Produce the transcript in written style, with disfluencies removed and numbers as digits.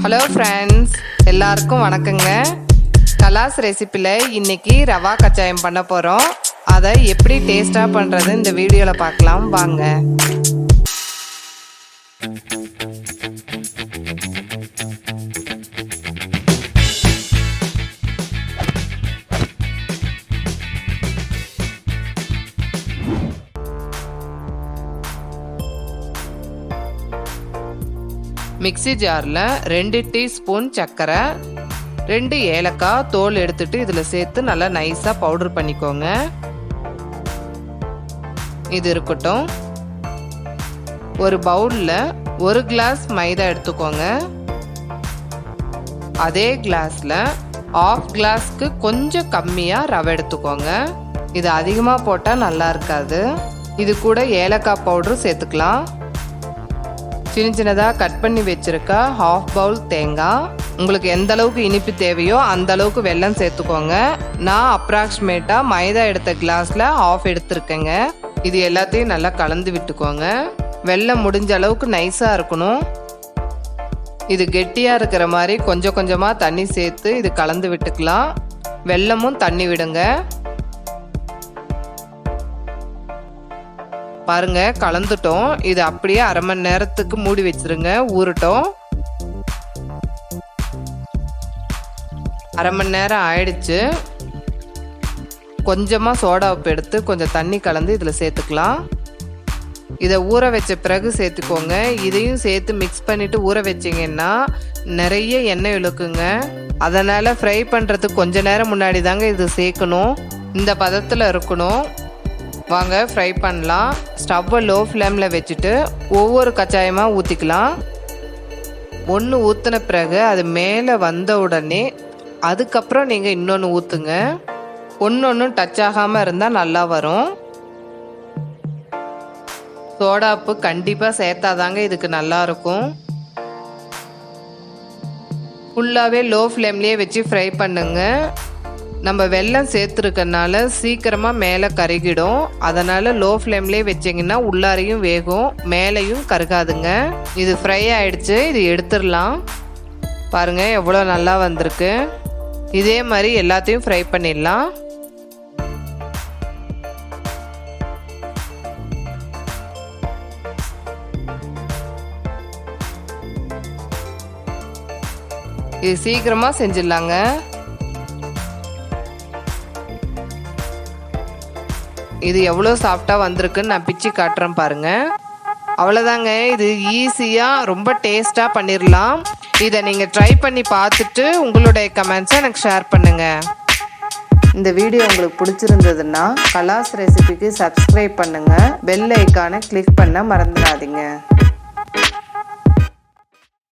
Hello friends, எல்லாருக்கும் வணக்கங்க. கலாஸ் ரெசிப்பியில் இன்னைக்கு ரவா கச்சாயம் பண்ண போகிறோம். அதை எப்படி டேஸ்ட்டாக பண்ணுறது இந்த வீடியோவில் பார்க்கலாம் வாங்க. மிக்ஸி ஜாரில் 2 டீஸ்பூன் சர்க்கரை, 2 ஏலக்காய் தோல் எடுத்துட்டு இதில் சேர்த்து நல்லா நைஸாக பவுடர் பண்ணிக்கோங்க. இது இருக்கட்டும். ஒரு பவுலில் 1 கிளாஸ் மைதா எடுத்துக்கோங்க. அதே கிளாஸில் 1/2 கிளாஸ்க்கு கொஞ்சம் கம்மியாக ரவை எடுத்துக்கோங்க. இது அதிகமாக போட்டால் நல்லா இருக்காது. இது கூட ஏலக்காய் பவுடரும் சேர்த்துக்கலாம். சின்ன சின்னதாக கட் பண்ணி வச்சுருக்க 1/2 பவுல் தேங்காய். உங்களுக்கு எந்த அளவுக்கு இனிப்பு தேவையோ அந்த அளவுக்கு வெல்லம் சேர்த்துக்கோங்க. நான் அப்ராக்சிமேட்டாக மைதா எடுத்த கிளாஸில் 1/2 எடுத்துருக்கேங்க. இது எல்லாத்தையும் நல்லா கலந்து விட்டுக்கோங்க. வெல்லம் முடிஞ்ச அளவுக்கு நைஸாக இருக்கணும். இது கெட்டியாக இருக்கிற மாதிரி கொஞ்சம் கொஞ்சமாக தண்ணி சேர்த்து இது கலந்து விட்டுக்கலாம். வெல்லமும் தண்ணி விடுங்க. பாருங்க, கலந்துட்டோம். இது அப்படியே 1/2 மணி நேரத்துக்கு மூடி வச்சிருங்க, ஊறட்டும். 1/2 மணி நேரம் ஆயிடுச்சு. கொஞ்சமாக சோடா உப்பு எடுத்து கொஞ்சம் தண்ணி கலந்து இதில் சேர்த்துக்கலாம். இதை ஊற வச்ச பிறகு சேர்த்துக்கோங்க. இதையும் சேர்த்து மிக்ஸ் பண்ணிவிட்டு ஊற வச்சிங்கன்னா நிறைய எண்ணெய் இழுக்குங்க. அதனால் ஃப்ரை பண்ணுறதுக்கு கொஞ்ச நேரம் முன்னாடி தாங்க இது சேர்க்கணும். இந்த பதத்தில் இருக்கணும். வாங்க ஃப்ரை பண்ணலாம். ஸ்டவ்வை லோ ஃப்ளேமில் வச்சுட்டு ஒவ்வொரு கச்சாயமாக ஊற்றிக்கலாம். ஒன்று ஊற்றின பிறகு அது மேலே வந்த உடனே அதுக்கப்புறம் நீங்கள் இன்னொன்று ஊற்றுங்க. ஒன்று டச் ஆகாமல் இருந்தால் நல்லா வரும். சோடாப்பு கண்டிப்பாக சேர்த்தாதாங்க இதுக்கு நல்லாயிருக்கும். ஃபுல்லாகவே லோ ஃப்ளேம்லேயே வச்சு ஃப்ரை பண்ணுங்க. நம்ம வெல்லம் சேர்த்துருக்கனால சீக்கிரமாக மேலே கருகிடும். அதனால் லோ ஃப்ளேம்லேயே வச்சிங்கன்னா உள்ளாரையும் வேகும், மேலேயும் கருகாதுங்க. இது ஃப்ரை ஆகிடுச்சு. இது எடுத்துடலாம். பாருங்கள் எவ்வளோ நல்லா வந்திருக்கு. இதே மாதிரி எல்லாத்தையும் ஃப்ரை பண்ணிடலாம். இது சீக்கிரமாக செஞ்சிடலாங்க. இது எவ்வளோ சாஃப்டாக வந்திருக்குன்னு நான் பிச்சு காட்டுறேன் பாருங்கள். அவ்வளோதாங்க. இது ஈஸியாக ரொம்ப டேஸ்ட்டாக பண்ணிடலாம். இதை நீங்கள் ட்ரை பண்ணி பார்த்துட்டு உங்களுடைய கமெண்ட்ஸை எனக்கு ஷேர் பண்ணுங்கள். இந்த வீடியோ உங்களுக்கு பிடிச்சிருந்ததுன்னா கலாஸ் ரெசிபிக்கு சப்ஸ்கிரைப் பண்ணுங்கள். பெல் ஐக்கானை கிளிக் பண்ண மறந்துடாதீங்க.